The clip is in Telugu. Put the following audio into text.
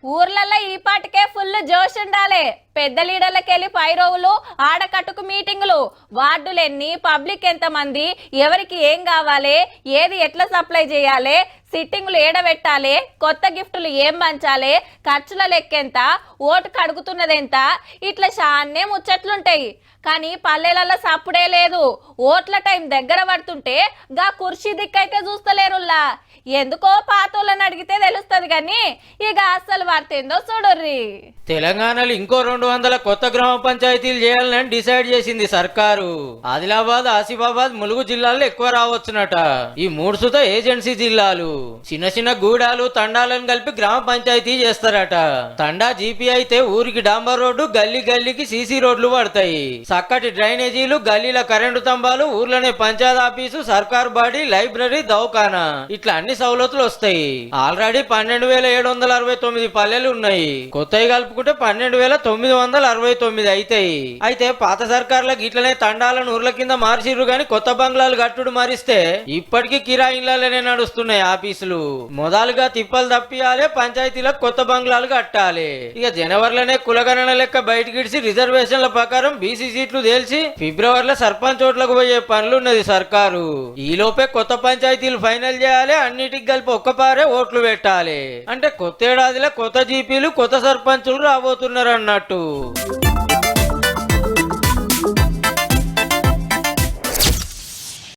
ఊర్లలో ఈ పాటికే ఫుల్ జోష్ ఉండాలి. పెద్ద లీడర్లకెళ్ళి పైరోవులు, ఆడకట్టుకు మీటింగులు, వార్డులు ఎన్ని, పబ్లిక్ ఎంతమంది, ఎవరికి ఏం కావాలి, ఏది ఎట్లా సప్లై చేయాలి, సిట్టింగ్లు ఏడబెట్టాలి, కొత్త గిఫ్టులు ఏం పంచాలి, ఖర్చుల లెక్కెంత, ఓటుకు అడుగుతున్నదెంత, ఇట్లా చాన్నే ముచ్చట్లుంటాయి. కానీ పల్లెలలో సప్పుడే లేదు. ఓట్ల టైం దగ్గర పడుతుంటే గా కుర్చీ దిక్కైతే చూస్తలేరుల్లా. ఎందుకో పాతోళ్ళని అడిగితే తెలుస్తుంది కానీ ఇక అస్సలు వార్తేందో చూడర్రి. తెలంగాణలో ఇంకో 200 కొత్త గ్రామ పంచాయతీలు చేయాలని డిసైడ్ చేసింది సర్కారు. ఆదిలాబాద్, ఆసిఫాబాద్, ములుగు జిల్లాల్లో ఎక్కువ రావచ్చునట. ఈ 3 సుత ఏజెన్సీ జిల్లాలు చిన్న చిన్న గూడాలు, తండాలను కలిపి గ్రామ పంచాయతీ చేస్తారట. తండా జీపీ అయితే ఊరికి డాంబర్ రోడ్డు, గల్లీ గల్లీకి సీసీ రోడ్లు పడతాయి. చక్కటి డ్రైనేజీలు, గల్లీల కరెంటు స్తంభాలు, ఊర్లోనే పంచాయత్ ఆఫీసు, సర్కారు బాడీ, లైబ్రరీ, దవాఖానా ఇట్లా అన్ని సౌలతులు వస్తాయి. ఆల్రెడీ 12,769 పల్లెలు ఉన్నాయి. కొత్తవి కలుపుకుంటే 12,969 అవుతాయి. అయితే పాత సర్కార్లకు ఇట్లనే తండాలను ఊర్ల కింద మార్చిర్రు గాని కొత్త బంగ్లాలు కట్టుడు మారిస్తే ఇప్పటికీ కిరాయిలనే నడుస్తున్నాయి ఆఫీసులు. మొదలుగా తిప్పలు తప్పియాలి, పంచాయతీలకు కొత్త బంగ్లాలు కట్టాలి. ఇక జనవరిలోనే కులగణన లెక్క బయటకిడిచి రిజర్వేషన్ల ప్రకారం బీసీ సీట్లు తేల్చి ఫిబ్రవరిలో సర్పంచ్ ఓట్లకు పోయే పనులున్నది సర్కారు. ఈ లోపే కొత్త పంచాయతీలు ఫైనల్ చేయాలి, అన్నిటికి కలిపి ఒక్కపారే ఓట్లు పెట్టాలి. అంటే కొత్త ఏడాదిలో కొత్త జీపీలు, కొత్త సర్పంచులు రాబోతున్నారు అన్నట్టు.